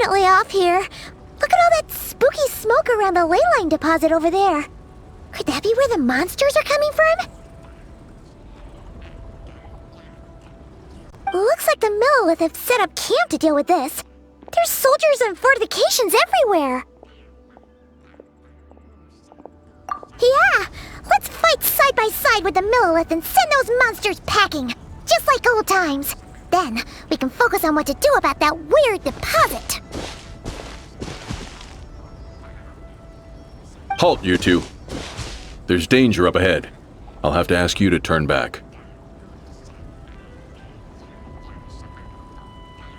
definitely off here. Look at all that spooky smoke around the ley line deposit over there. Could that be where the monsters are coming from? Looks like the Millelith have set up camp to deal with this. There's soldiers and fortifications everywhere. Yeah, let's fight side by side with the Millelith and send those monsters packing, just like old times. Then we can focus on what to do about that weird deposit. Halt, you two. There's danger up ahead. I'll have to ask you to turn back.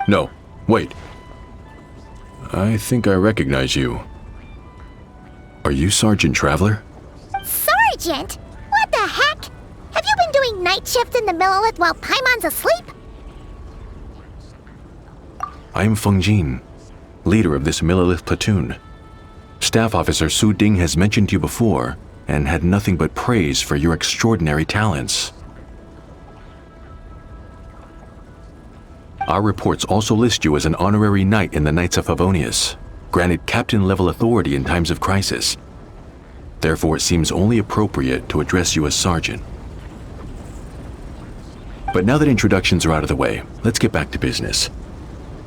No, wait. I think I recognize you. Are you Sergeant Traveler? Sergeant? What the heck? Have you been doing night shift in the Millelith while Paimon's asleep? I am Feng Jin, leader of this Millelith platoon. Staff Officer Su Ding has mentioned you before and had nothing but praise for your extraordinary talents. Our reports also list you as an honorary knight in the Knights of Favonius, granted captain-level authority in times of crisis. Therefore, it seems only appropriate to address you as Sergeant. But now that introductions are out of the way, let's get back to business.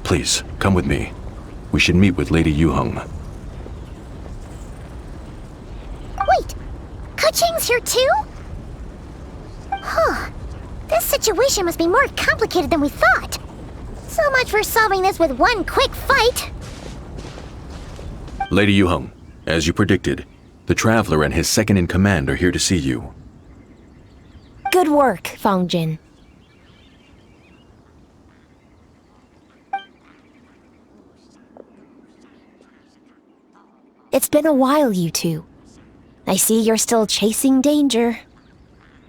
Please, come with me. We should meet with Lady Yuheng. Wait, Keqing's here too? Huh. This situation must be more complicated than we thought. So much for solving this with one quick fight. Lady Yuheng, as you predicted, the Traveler and his second-in-command are here to see you. Good work, Feng Jin. It's been a while, you two. I see you're still chasing danger.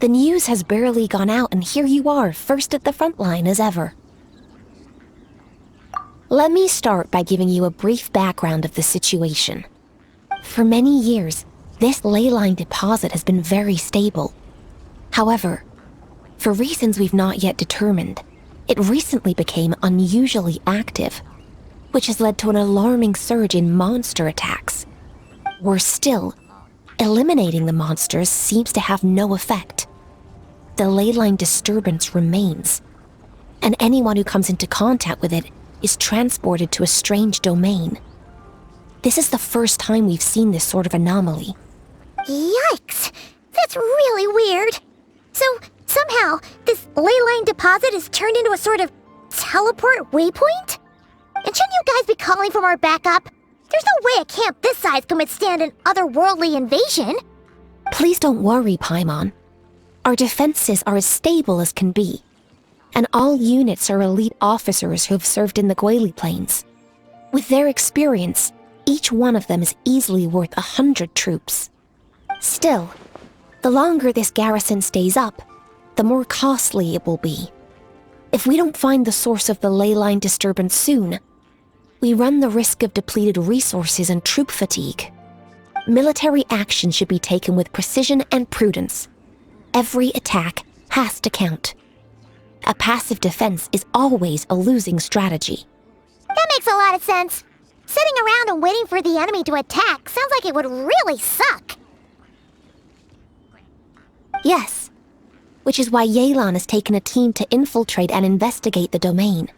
The news has barely gone out, and here you are, first at the front line as ever. Let me start by giving you a brief background of the situation. For many years, this ley line deposit has been very stable. However, for reasons we've not yet determined, it recently became unusually active, which has led to an alarming surge in monster attacks. Worse still, eliminating the monsters seems to have no effect. The ley line disturbance remains, and anyone who comes into contact with it is transported to a strange domain. This is the first time we've seen this sort of anomaly. Yikes! That's really weird. So, somehow, this ley line deposit is turned into a sort of teleport waypoint? And shouldn't you guys be calling for more backup? There's no way a camp this size can withstand an otherworldly invasion. Please don't worry, Paimon. Our defenses are as stable as can be, and all units are elite officers who have served in the Guili Plains. With their experience, each one of them is easily worth 100 troops. Still, the longer this garrison stays up, the more costly it will be. If we don't find the source of the ley line disturbance soon, we run the risk of depleted resources and troop fatigue. Military action should be taken with precision and prudence. Every attack has to count. A passive defense is always a losing strategy. That makes a lot of sense. Sitting around and waiting for the enemy to attack sounds like it would really suck. Yes, which is why Yelan has taken a team to infiltrate and investigate the domain.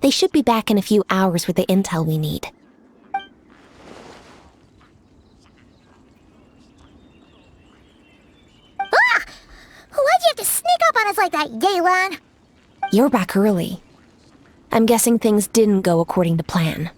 They should be back in a few hours with the intel we need. Ah! Why'd you have to sneak up on us like that, Yelan? You're back early. I'm guessing things didn't go according to plan.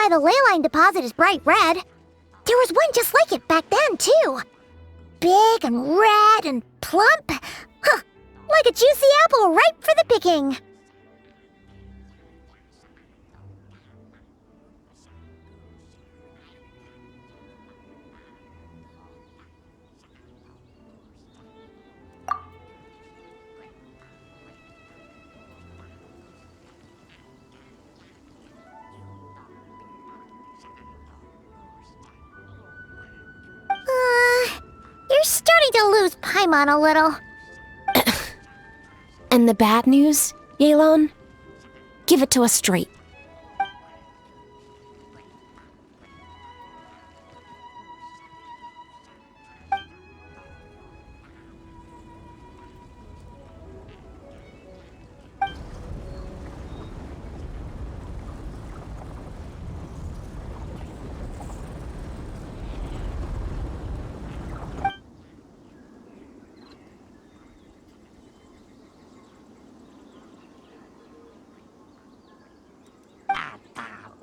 why the leyline deposit is bright red. There was one just like it back then, too. Big and red and plump. Huh, like a juicy apple ripe for the picking. You're starting to lose Paimon a little. And the bad news, Yelan? Give it to us straight.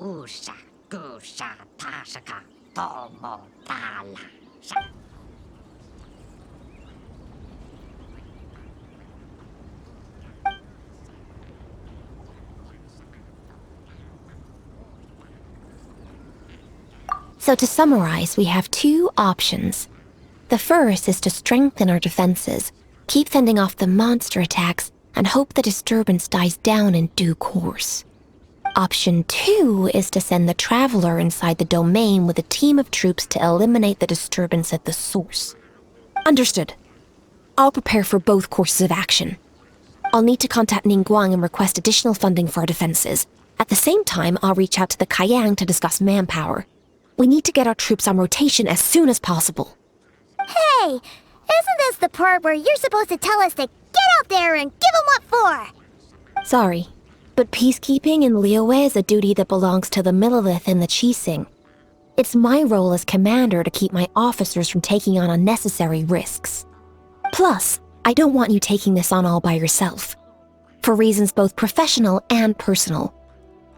Usha, Gusha, Tashaka, Tomo, Tala. So to summarize, we have two options. The first is to strengthen our defenses, keep fending off the monster attacks, and hope the disturbance dies down in due course. Option 2 is to send the Traveler inside the domain with a team of troops to eliminate the disturbance at the source. Understood. I'll prepare for both courses of action. I'll need to contact Ningguang and request additional funding for our defenses. At the same time, I'll reach out to the Kayang to discuss manpower. We need to get our troops on rotation as soon as possible. Hey, isn't this the part where you're supposed to tell us to get out there and give 'em what for? Sorry, but peacekeeping in Liyue is a duty that belongs to the Millelith and the Qixing. It's my role as commander to keep my officers from taking on unnecessary risks. Plus, I don't want you taking this on all by yourself, for reasons both professional and personal.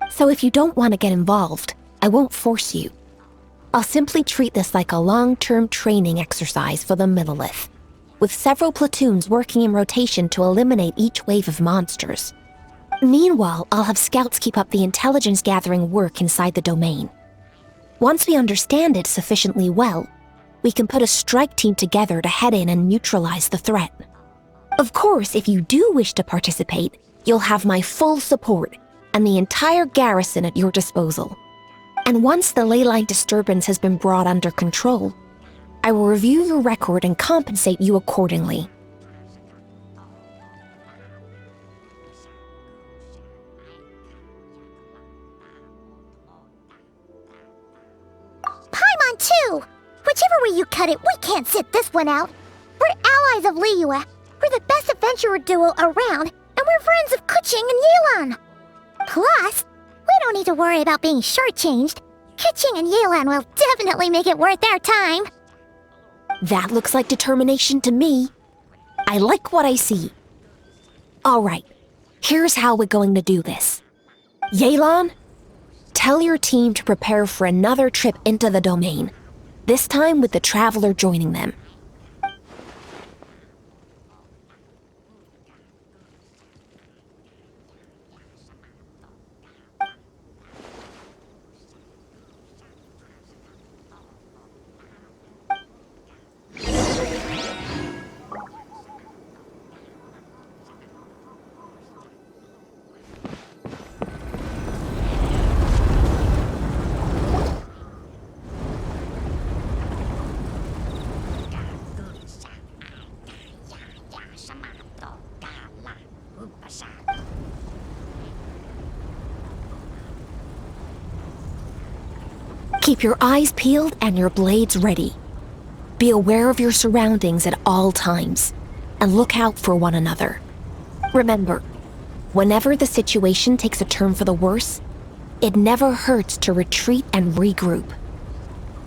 So if you don't want to get involved, I won't force you. I'll simply treat this like a long-term training exercise for the Millelith, with several platoons working in rotation to eliminate each wave of monsters. Meanwhile, I'll have scouts keep up the intelligence-gathering work inside the domain. Once we understand it sufficiently well, we can put a strike team together to head in and neutralize the threat. Of course, if you do wish to participate, you'll have my full support and the entire garrison at your disposal. And once the leyline disturbance has been brought under control, I will review your record and compensate you accordingly. Paimon too! Whichever way you cut it, we can't sit this one out. We're allies of Liyue. We're the best adventurer duo around, and we're friends of Keqing and Yelan. Plus, we don't need to worry about being shortchanged. Keqing and Yelan will definitely make it worth their time. That looks like determination to me. I like what I see. All right, here's how we're going to do this. Yelan, tell your team to prepare for another trip into the domain, this time with the Traveler joining them. Keep your eyes peeled and your blades ready. Be aware of your surroundings at all times, and look out for one another. Remember, whenever the situation takes a turn for the worse, it never hurts to retreat and regroup.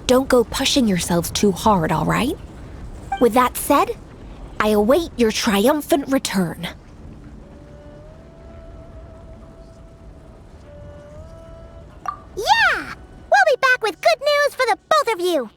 Don't go pushing yourselves too hard, all right? With that said, I await your triumphant return. Yeah! back with good news for the both of you!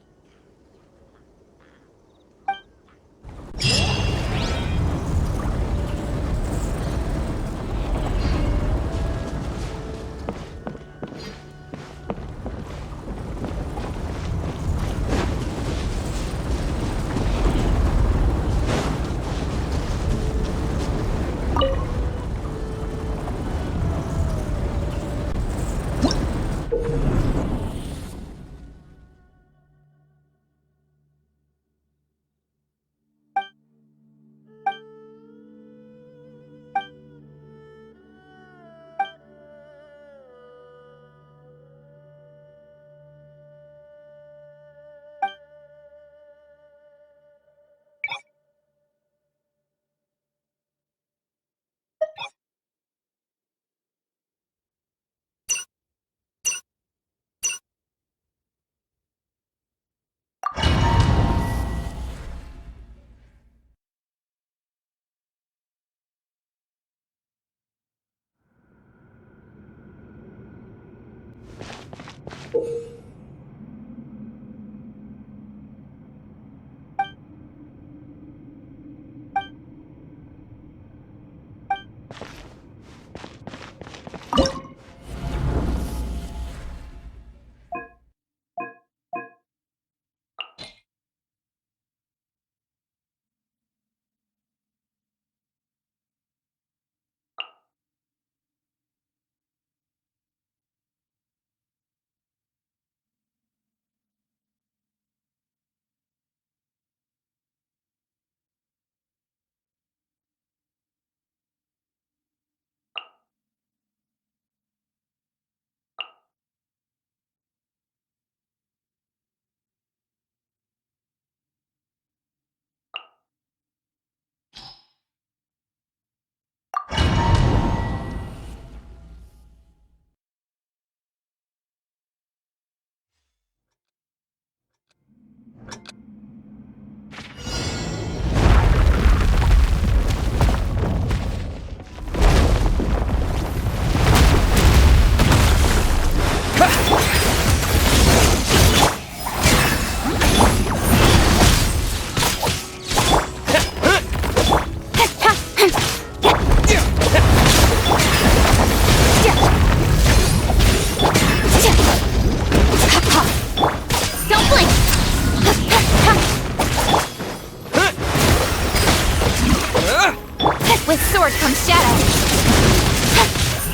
With sword comes shadow.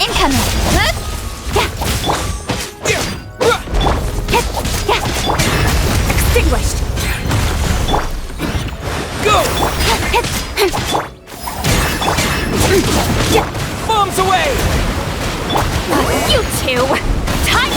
Incoming. Extinguished. Go! Bombs away! You two! Time!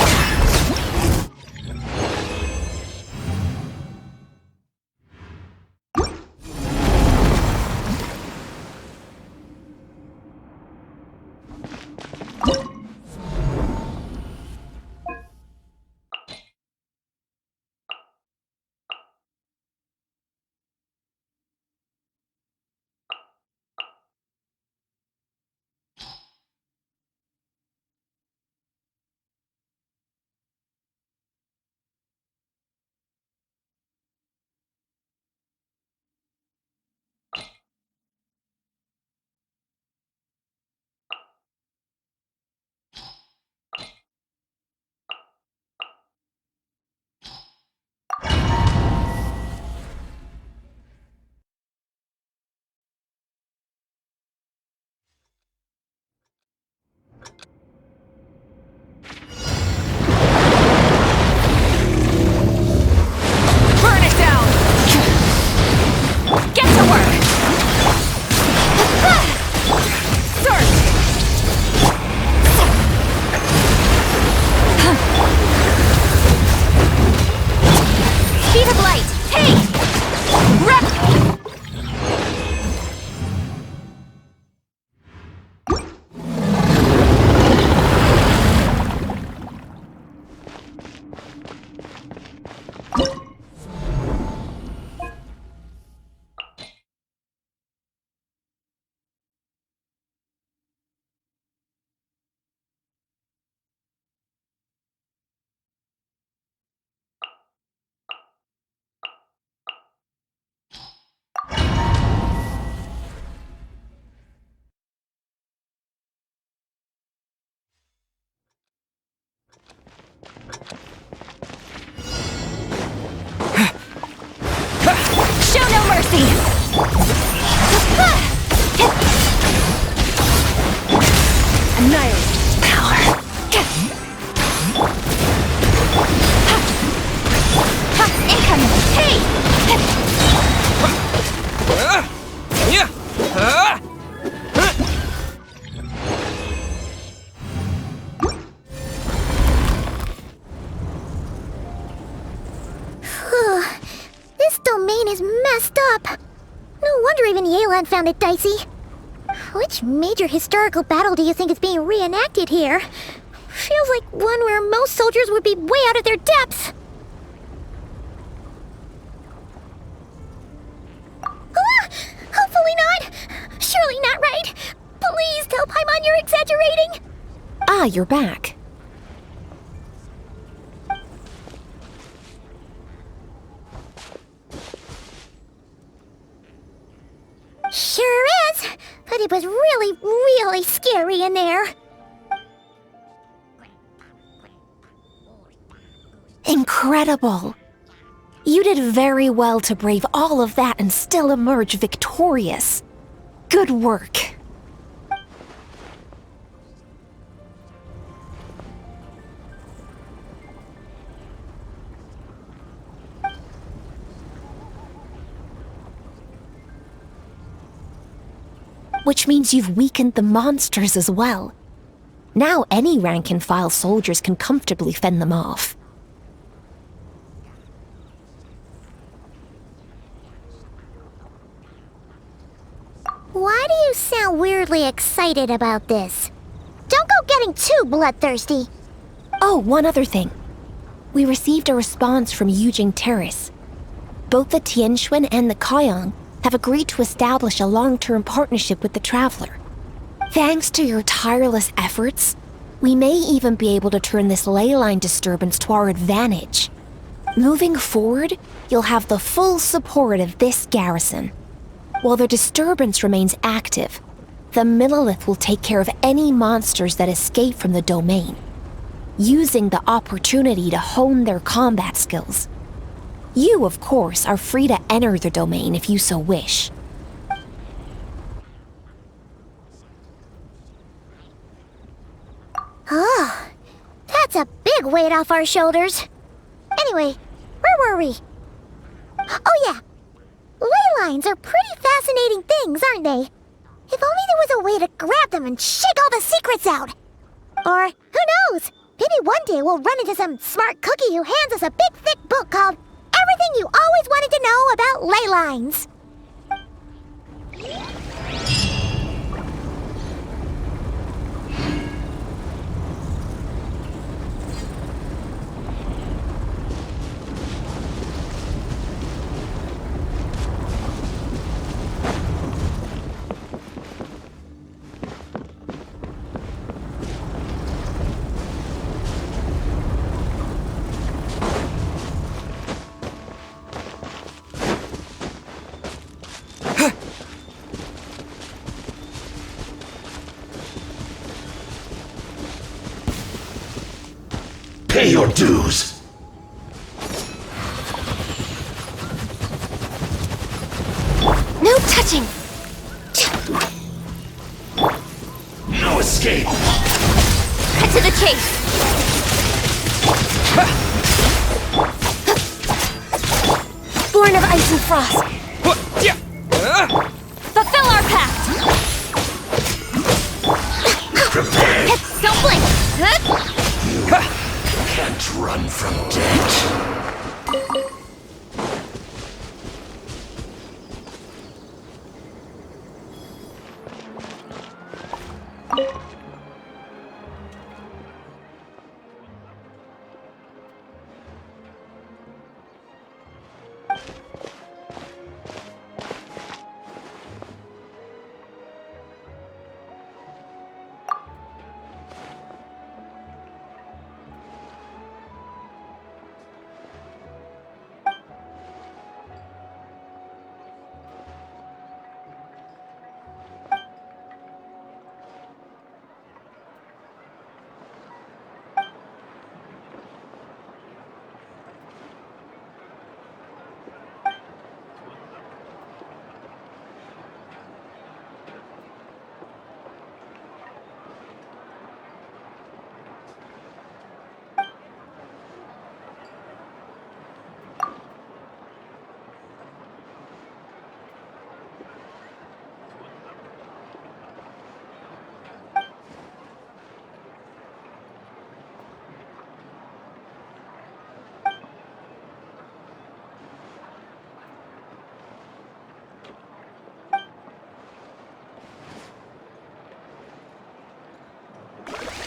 easy! Annihilate power. Incoming! Hey! This domain is messed up. No wonder even Yelan found it dicey. Which major historical battle do you think is being reenacted here? Feels like one where most soldiers would be way out of their depths. Ah, hopefully not. Surely not right. Please tell Paimon you're exaggerating. Ah, you're back. Sure is, but it was really, really scary in there. Incredible! You did very well to brave all of that and still emerge victorious. Good work. Which means you've weakened the monsters as well. Now any rank-and-file soldiers can comfortably fend them off. Why do you sound weirdly excited about this? Don't go getting too bloodthirsty. Oh, one other thing. We received a response from Yujing Terrace. Both the Tianxuan and the Kaiyang have agreed to establish a long-term partnership with the Traveler. Thanks to your tireless efforts, we may even be able to turn this ley line disturbance to our advantage. Moving forward, you'll have the full support of this garrison. While the disturbance remains active, the Millelith will take care of any monsters that escape from the domain, using the opportunity to hone their combat skills. You, of course, are free to enter the domain if you so wish. Oh, that's a big weight off our shoulders. Anyway, where were we? Oh yeah, ley lines are pretty fascinating things, aren't they? If only there was a way to grab them and shake all the secrets out. Or, who knows, maybe one day we'll run into some smart cookie who hands us a big thick book called Everything You Always Wanted to Know About Ley Lines. Pay your dues. No touching! No escape. Cut to the chase! Born of ice and frost! Fulfill our pact! Prepare. Don't blink! Can't run from death.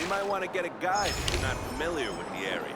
You might want to get a guide if you're not familiar with the area.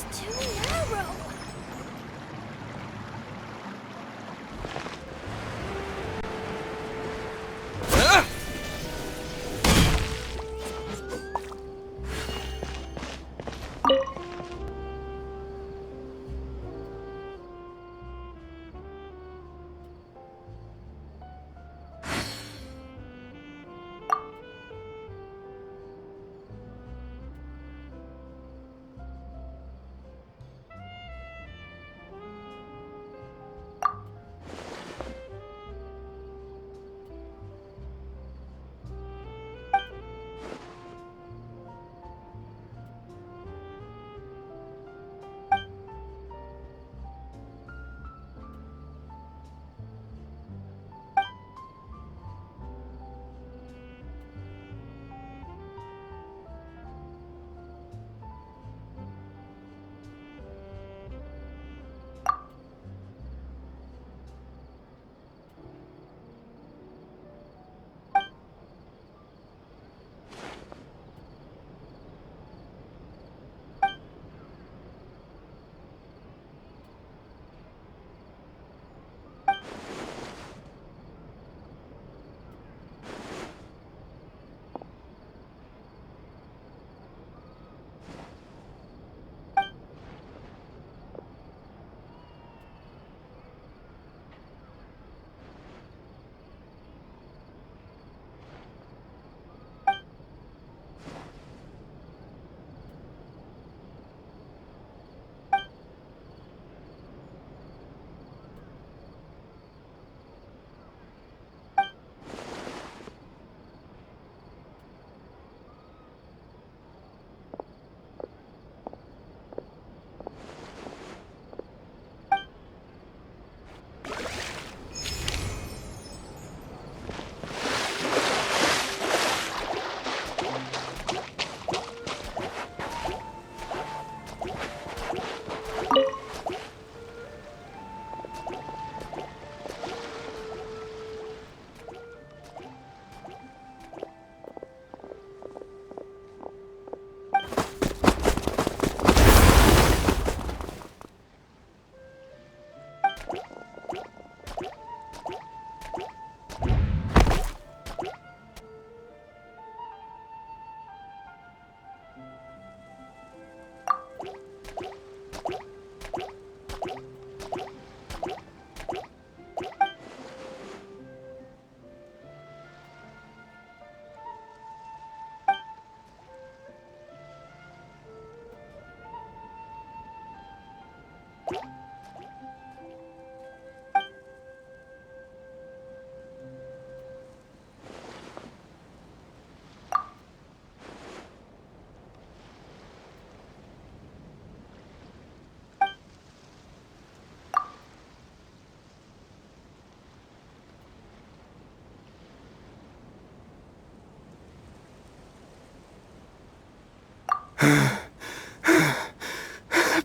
It's too narrow.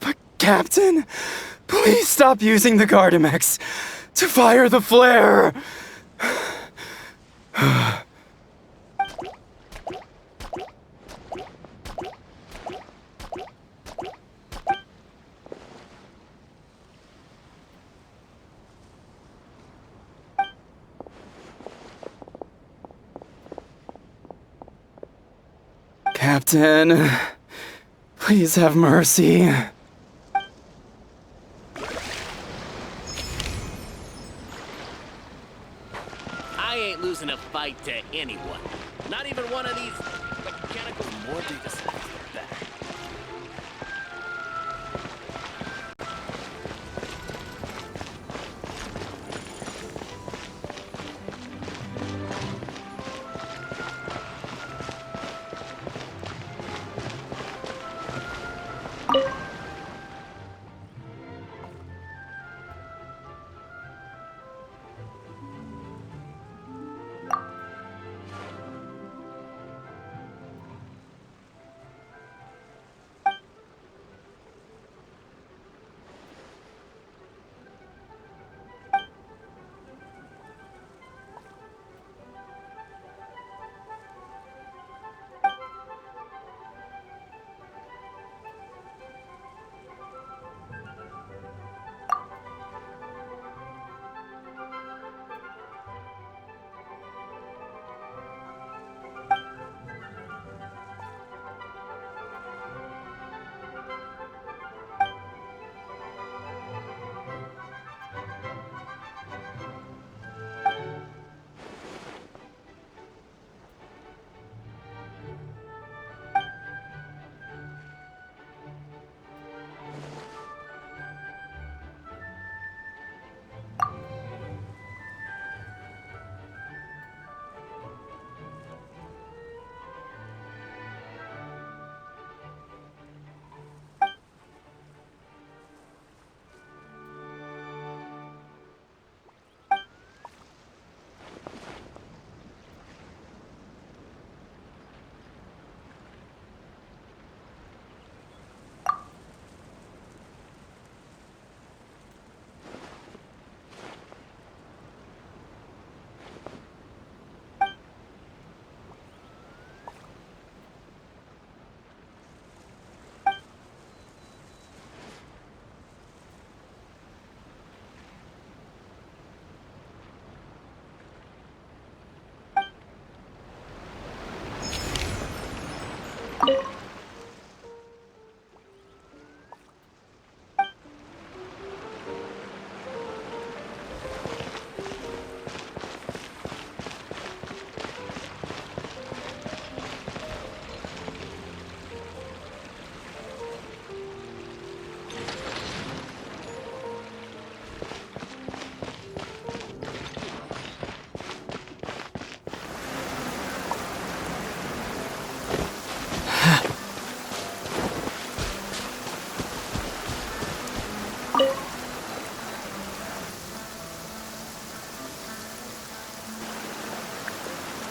But Captain, please stop using the Gardamex to fire the flare! Captain, please have mercy. I ain't losing a fight to anyone. Not even one of these mechanical more besides the back.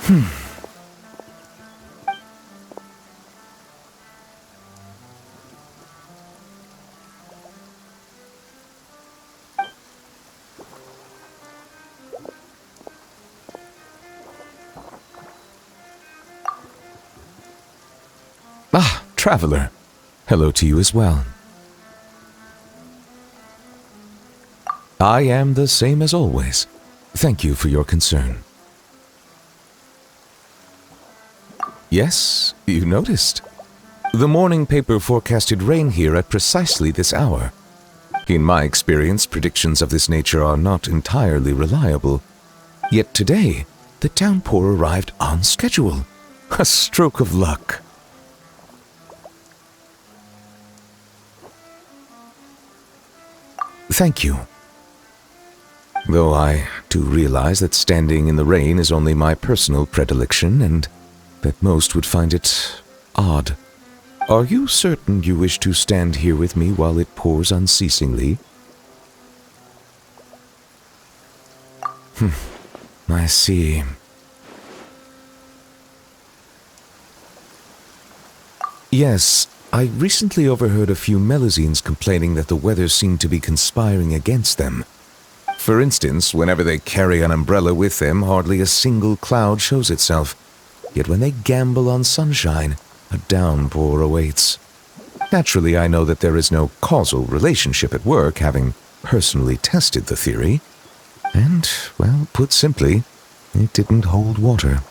Ah, traveler. Hello to you as well. I am the same as always. Thank you for your concern. Yes, you noticed. The morning paper forecasted rain here at precisely this hour. In my experience, predictions of this nature are not entirely reliable. Yet today, the downpour arrived on schedule. A stroke of luck. Thank you. Though I do realize that standing in the rain is only my personal predilection and that most would find it odd. Are you certain you wish to stand here with me while it pours unceasingly? I see. Yes, I recently overheard a few Melusines complaining that the weather seemed to be conspiring against them. For instance, whenever they carry an umbrella with them, hardly a single cloud shows itself. Yet when they gamble on sunshine, a downpour awaits. Naturally, I know that there is no causal relationship at work, having personally tested the theory. And, well, put simply, it didn't hold water.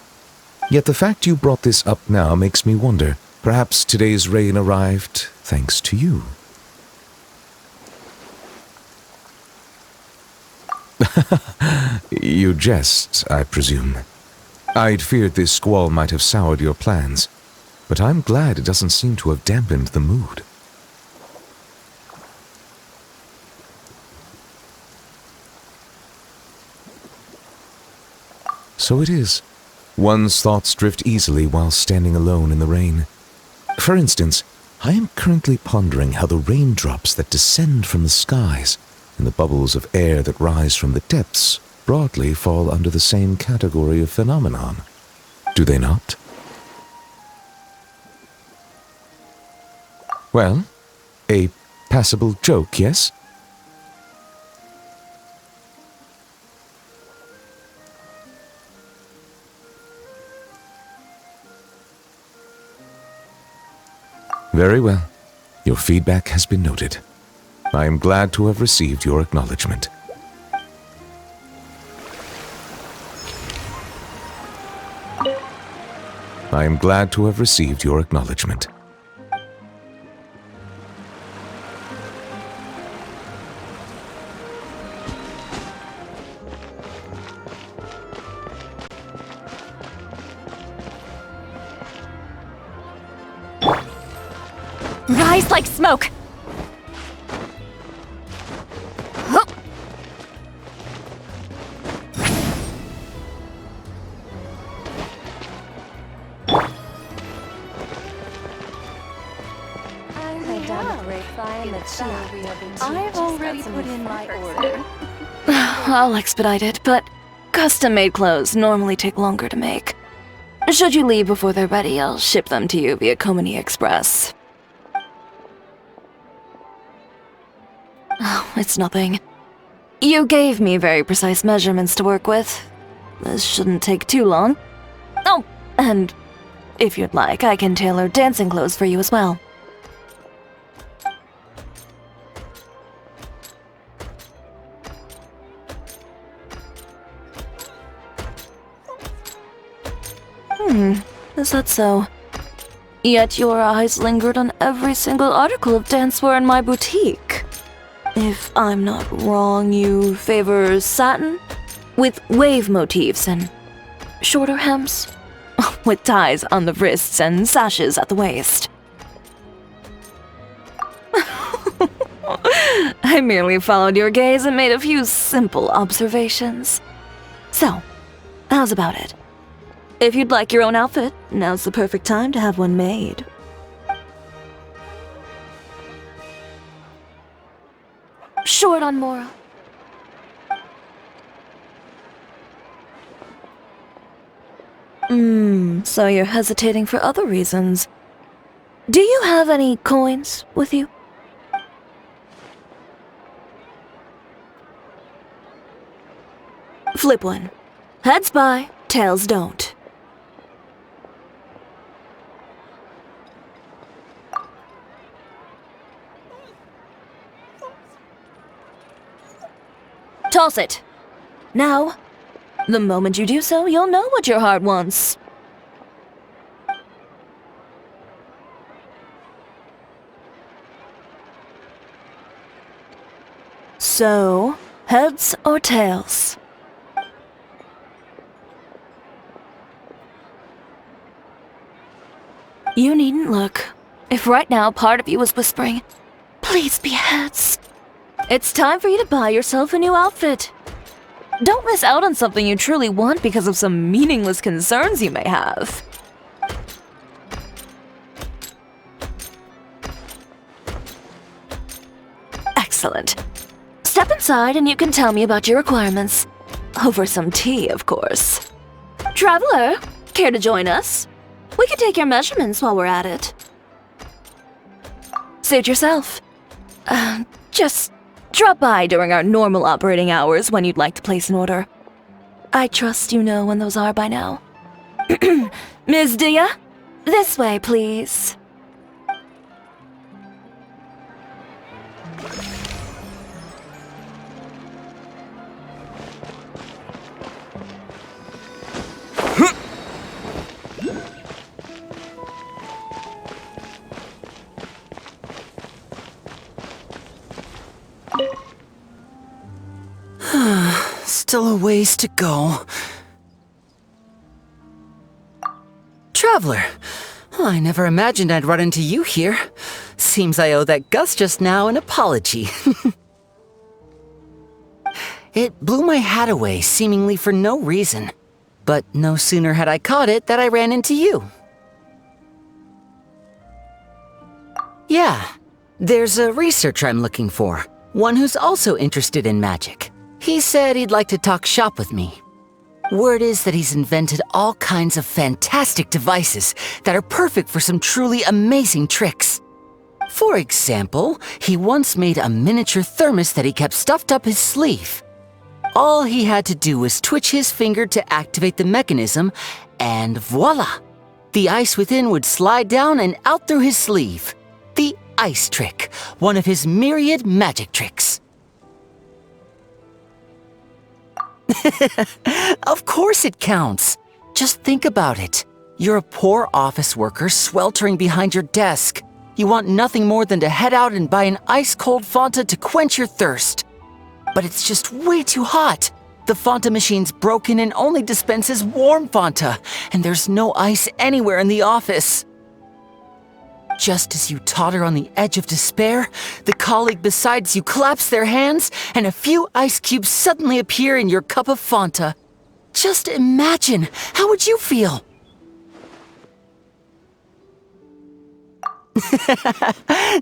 Yet the fact you brought this up now makes me wonder. Perhaps today's rain arrived thanks to you. You jest, I presume. I'd feared this squall might have soured your plans, but I'm glad it doesn't seem to have dampened the mood. So it is. One's thoughts drift easily while standing alone in the rain. For instance, I am currently pondering how the raindrops that descend from the skies and the bubbles of air that rise from the depths broadly fall under the same category of phenomenon. Do they not? Well, a passable joke, yes? Very well. Your feedback has been noted. I am glad to have received your acknowledgement. I am glad to have received your acknowledgement. Rise like smoke! Huh. I've already put in my order. I'll expedite it, but custom-made clothes normally take longer to make. Should you leave before they're ready, I'll ship them to you via Komini Express. Oh, it's nothing. You gave me very precise measurements to work with. This shouldn't take too long. Oh, and if you'd like, I can tailor dancing clothes for you as well. Is that so? Yet your eyes lingered on every single article of dancewear in my boutique. If I'm not wrong, you favor satin? With wave motifs and shorter hems? With ties on the wrists and sashes at the waist. I merely followed your gaze and made a few simple observations. So, how's about it? If you'd like your own outfit, now's the perfect time to have one made. Short on Mora. So you're hesitating for other reasons. Do you have any coins with you? Flip one. Heads buy, tails don't. Toss it. Now, the moment you do so, you'll know what your heart wants. So, heads or tails? You needn't look. If right now part of you was whispering, "Please be heads," it's time for you to buy yourself a new outfit. Don't miss out on something you truly want because of some meaningless concerns you may have. Excellent. Step inside and you can tell me about your requirements. Over some tea, of course. Traveler, care to join us? We can take your measurements while we're at it. Suit yourself. Just drop by during our normal operating hours when you'd like to place an order. I trust you know when those are by now. Ms. Dia, this way, please. Still a ways to go. Traveler, I never imagined I'd run into you here. Seems I owe that Gus just now an apology. It blew my hat away, seemingly for no reason. But no sooner had I caught it that I ran into you. Yeah, there's a researcher I'm looking for. One who's also interested in magic. He said he'd like to talk shop with me. Word is that he's invented all kinds of fantastic devices that are perfect for some truly amazing tricks. For example, he once made a miniature thermos that he kept stuffed up his sleeve. All he had to do was twitch his finger to activate the mechanism, and voila! The ice within would slide down and out through his sleeve. The ice trick, one of his myriad magic tricks. Of course it counts. Just think about it. You're a poor office worker sweltering behind your desk. You want nothing more than to head out and buy an ice-cold Fanta to quench your thirst. But it's just way too hot. The Fanta machine's broken and only dispenses warm Fanta, and there's no ice anywhere in the office. Just as you totter on the edge of despair, the colleague beside you claps their hands, and a few ice cubes suddenly appear in your cup of Fanta. Just imagine, how would you feel?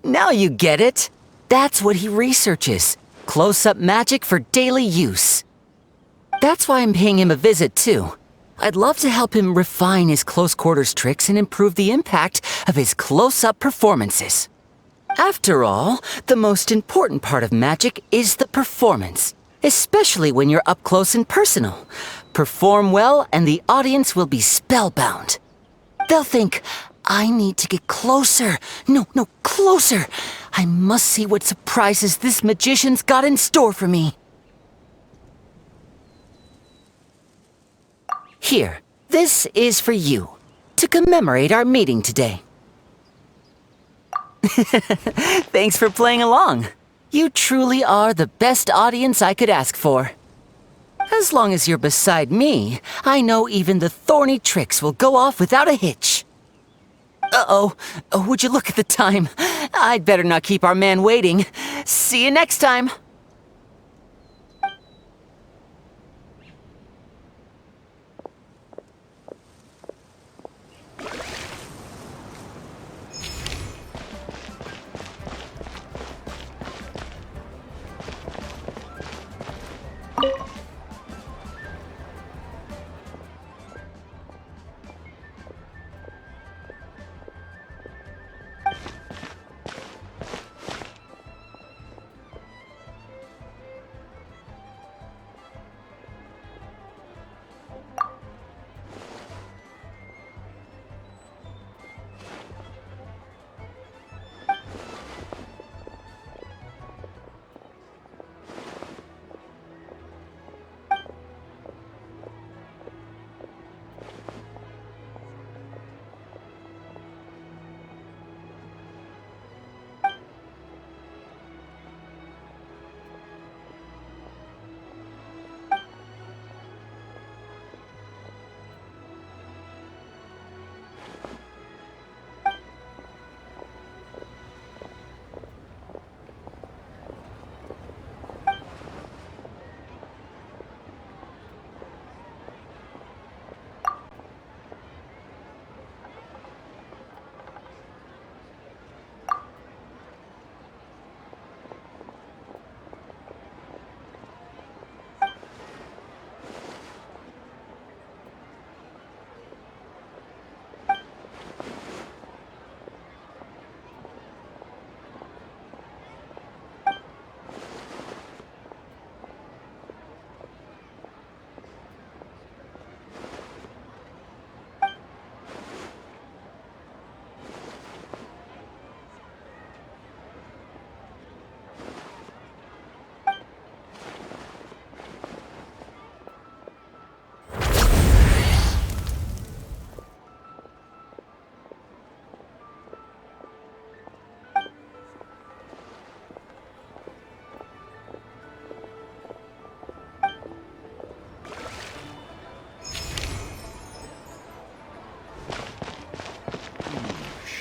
Now you get it. That's what he researches. Close-up magic for daily use. That's why I'm paying him a visit, too. I'd love to help him refine his close-quarters tricks and improve the impact of his close-up performances. After all, the most important part of magic is the performance, especially when you're up close and personal. Perform well and the audience will be spellbound. They'll think, I need to get closer. No, closer. I must see what surprises this magician's got in store for me. Here, this is for you, to commemorate our meeting today. Thanks for playing along. You truly are the best audience I could ask for. As long as you're beside me, I know even the thorny tricks will go off without a hitch. Uh-oh, would you look at the time? I'd better not keep our man waiting. See you next time.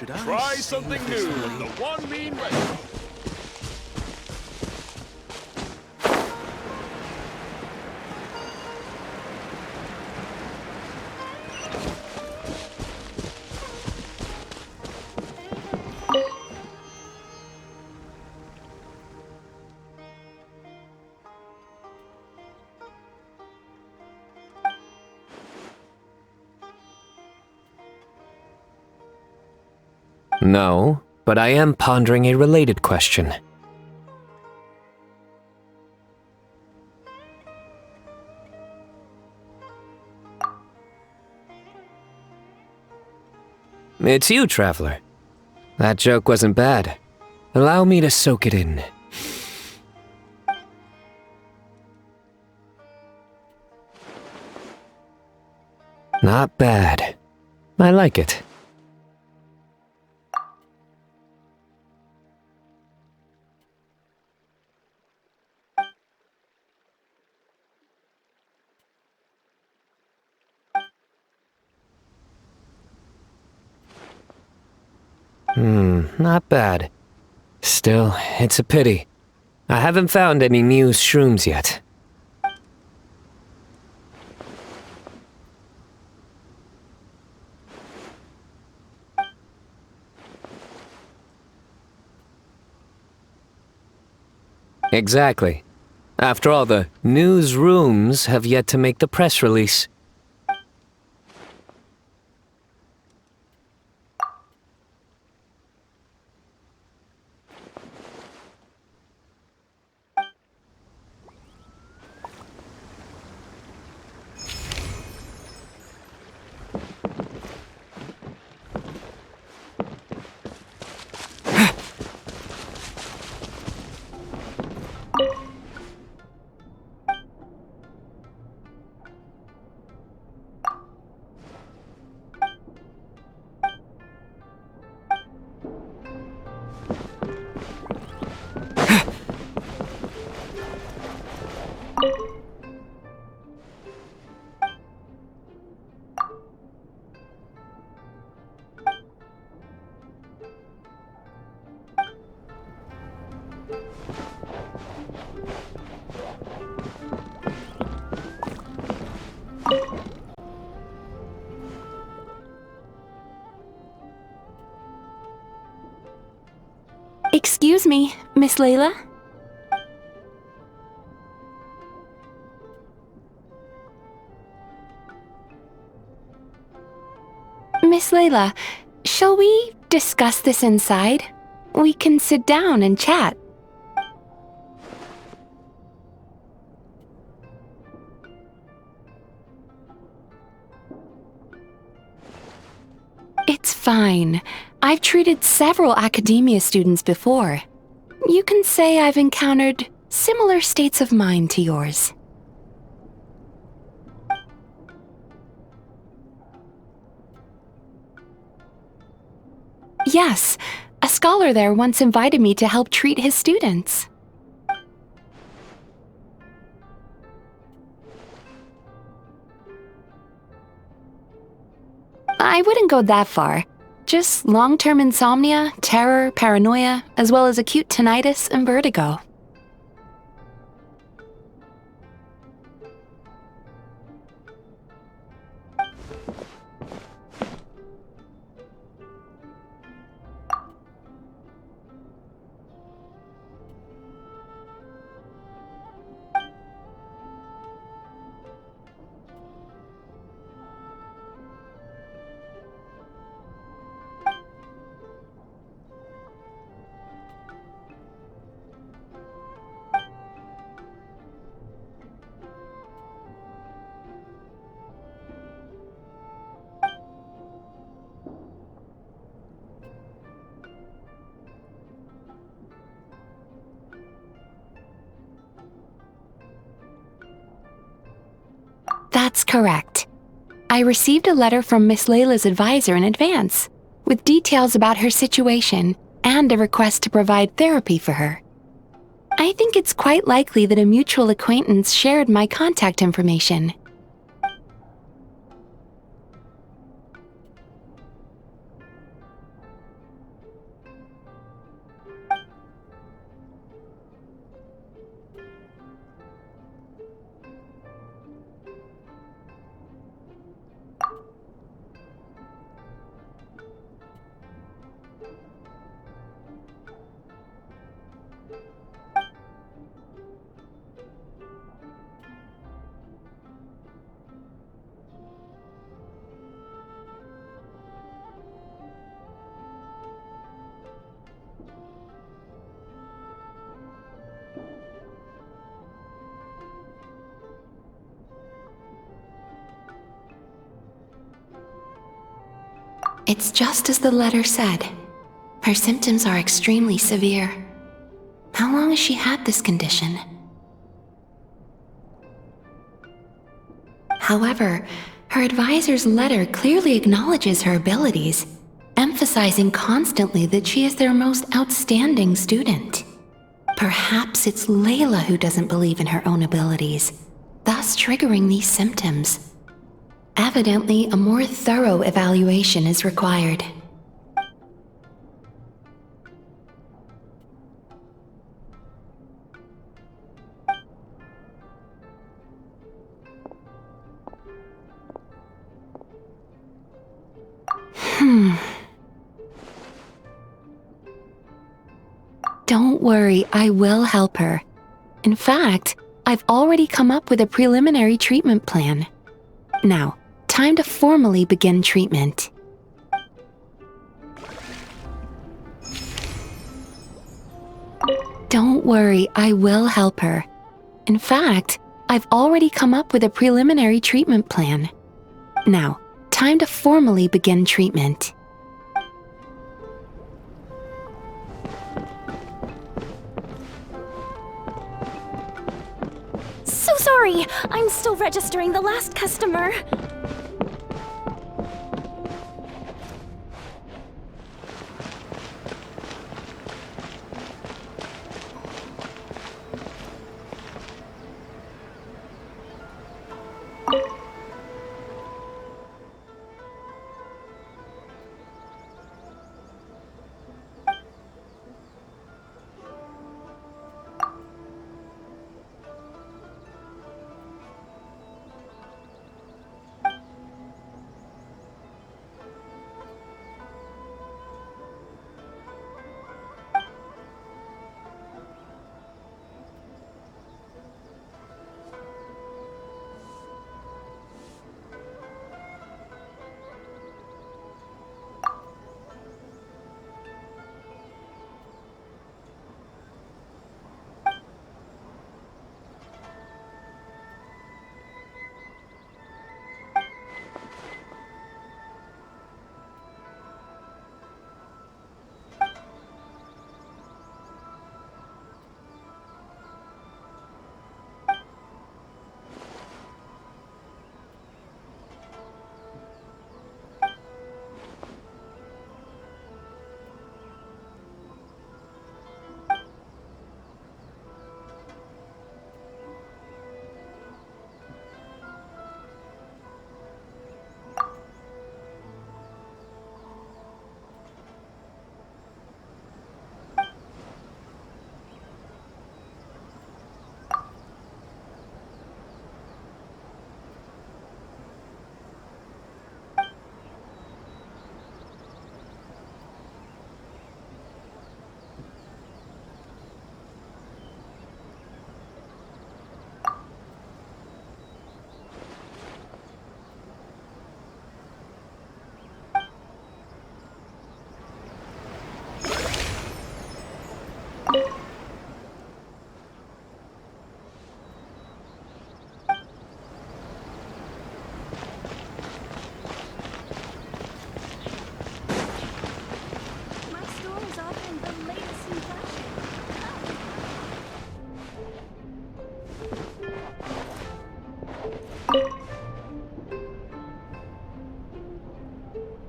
Try something new. The one mean restaurant. No, but I am pondering a related question. It's you, Traveler. That joke wasn't bad. Allow me to soak it in. Not bad. I like it. Not bad. Still, it's a pity. I haven't found any Muse shrooms yet. Exactly. After all, the newsrooms have yet to make the press release. Excuse me, Miss Layla? Miss Layla, shall we discuss this inside? We can sit down and chat. It's fine. I've treated several academia students before. You can say I've encountered similar states of mind to yours. Yes, a scholar there once invited me to help treat his students. I wouldn't go that far. Just long-term insomnia, terror, paranoia, as well as acute tinnitus and vertigo. That's correct. I received a letter from Miss Layla's advisor in advance, with details about her situation and a request to provide therapy for her. I think it's quite likely that a mutual acquaintance shared my contact information. It's just as the letter said. Her symptoms are extremely severe. How long has she had this condition? However, her advisor's letter clearly acknowledges her abilities, emphasizing constantly that she is their most outstanding student. Perhaps it's Layla who doesn't believe in her own abilities, thus triggering these symptoms. Evidently, a more thorough evaluation is required. Don't worry, I will help her. In fact, I've already come up with a preliminary treatment plan. Now, time to formally begin treatment. Don't worry, I will help her. In fact, I've already come up with a preliminary treatment plan. Now, time to formally begin treatment. So sorry, I'm still registering the last customer.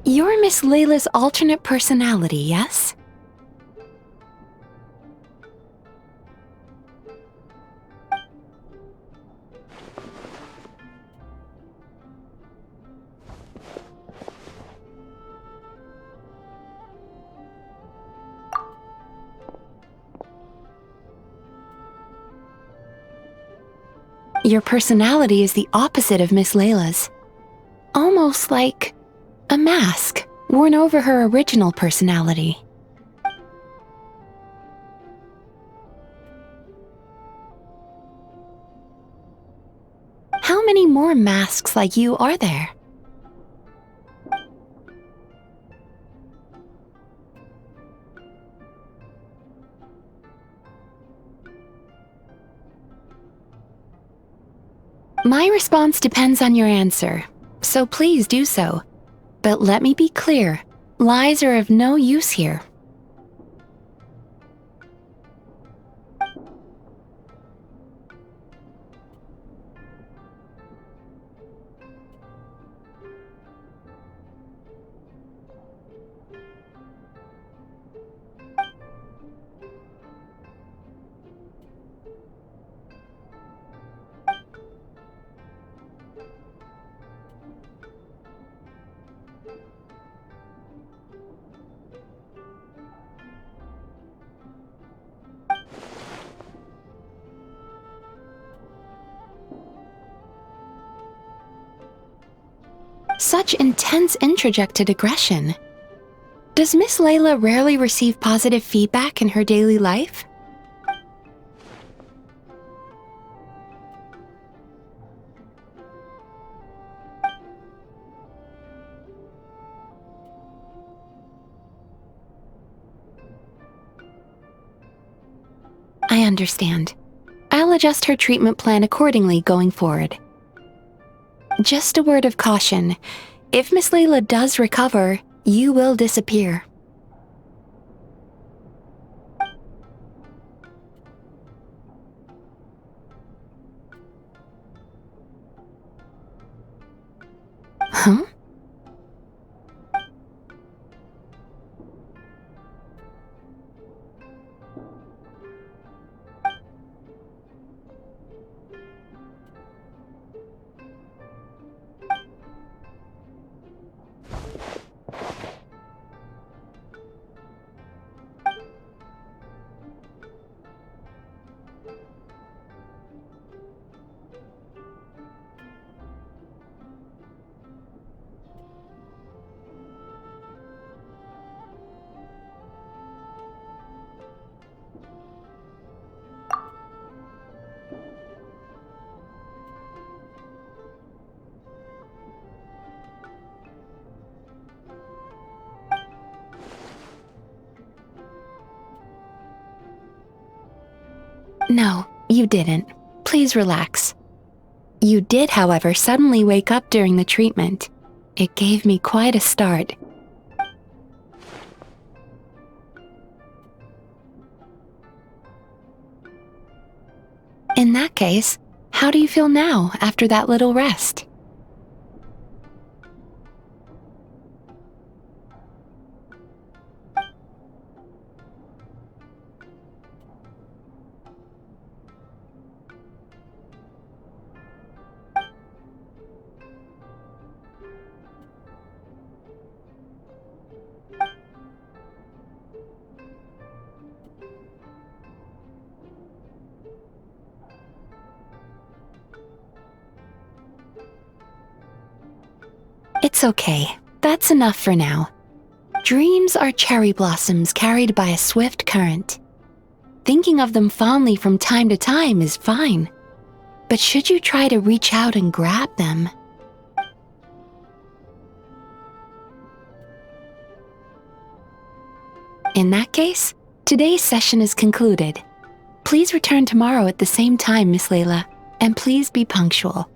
You're Miss Layla's alternate personality, yes? Your personality is the opposite of Miss Layla's. Almost like a mask worn over her original personality. How many more masks like you are there? My response depends on your answer, so please do so. But let me be clear, Lies are of no use here. Such intense introjected aggression. Does Miss Layla rarely receive positive feedback in her daily life? I understand. I'll adjust her treatment plan accordingly going forward. Just a word of caution. If Miss Layla does recover, you will disappear. Huh? No, you didn't. Please relax. You did, however, suddenly wake up during the treatment. It gave me quite a start. In that case, how do you feel now after that little rest? It's okay. That's enough for now. Dreams are cherry blossoms carried by a swift current. Thinking of them fondly from time to time is fine. But should you try to reach out and grab them? In that case, today's session is concluded. Please return tomorrow at the same time, Miss Layla, and please be punctual.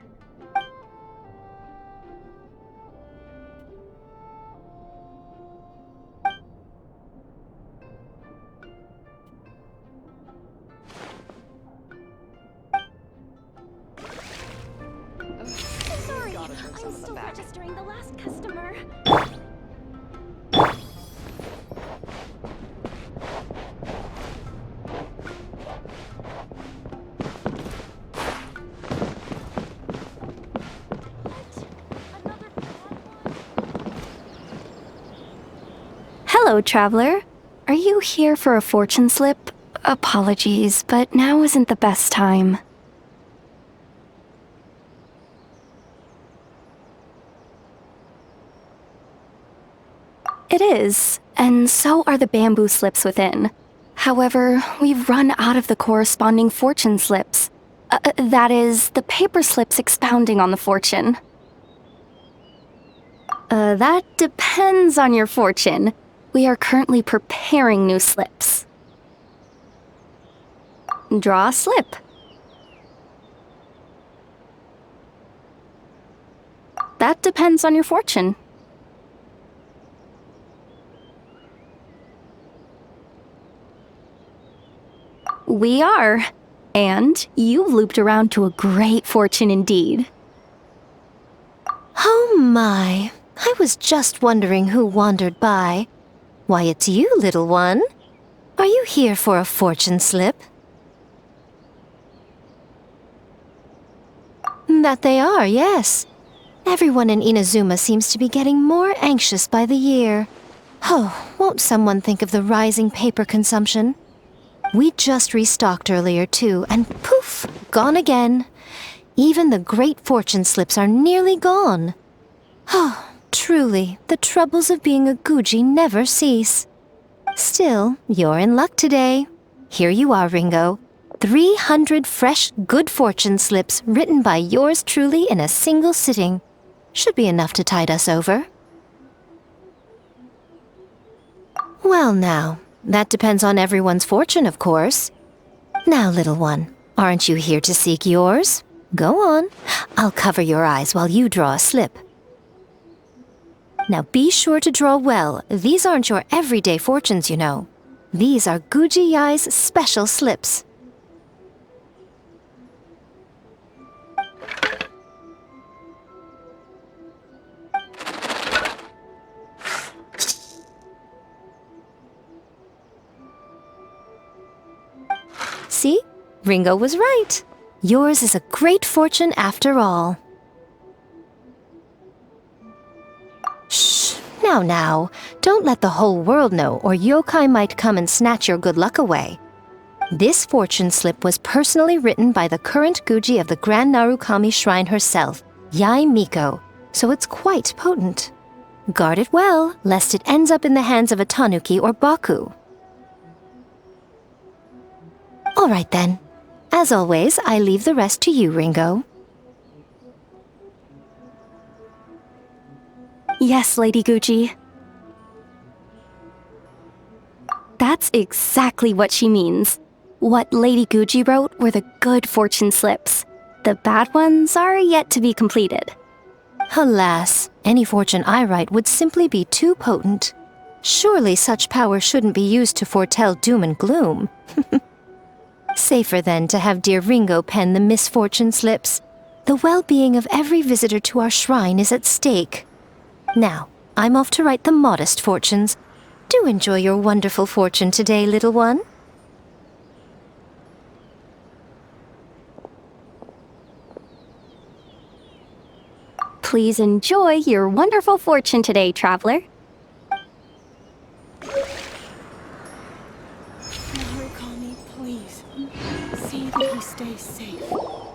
Sorry, I'm still registering the last customer. Hello, traveler. Are you here for a fortune slip? Apologies, but now isn't the best time. It is, and so are the bamboo slips within. However, we've run out of the corresponding fortune slips. That is, the paper slips expounding on the fortune. That depends on your fortune. We are currently preparing new slips. Draw a slip. That depends on your fortune. We are. And you've looped around to a great fortune indeed. Oh my, I was just wondering who wandered by. Why, it's you, little one. Are you here for a fortune slip? That they are, yes. Everyone in Inazuma seems to be getting more anxious by the year. Oh, won't someone think of the rising paper consumption? We just restocked earlier too, and poof, gone again. Even the great fortune slips are nearly gone. Oh, truly, the troubles of being a Guji never cease. Still, you're in luck today. Here you are, Ringo. 300 fresh, good fortune slips written by yours truly in a single sitting. Should be enough to tide us over. Well now, that depends on everyone's fortune, of course. Now, little one, aren't you here to seek yours? Go on. I'll cover your eyes while you draw a slip. Now be sure to draw well. These aren't your everyday fortunes, you know. These are Guji Yai's special slips. See? Ringo was right. Yours is a great fortune after all. Shh. Now. Don't let the whole world know, or yokai might come and snatch your good luck away. This fortune slip was personally written by the current Guji of the Grand Narukami Shrine herself, Yai Miko, so it's quite potent. Guard it well, lest it ends up in the hands of a tanuki or baku. All right then. As always, I leave the rest to you, Ringo. Yes, Lady Guji. That's exactly what she means. What Lady Guji wrote were the good fortune slips. The bad ones are yet to be completed. Alas, any fortune I write would simply be too potent. Surely such power shouldn't be used to foretell doom and gloom. Safer then to have dear Ringo pen the misfortune slips. The well-being of every visitor to our shrine is at stake. Now, I'm off to write the modest fortunes. Do enjoy your wonderful fortune today, little one. Please enjoy your wonderful fortune today, traveler. Narukami, please. See that he stays safe.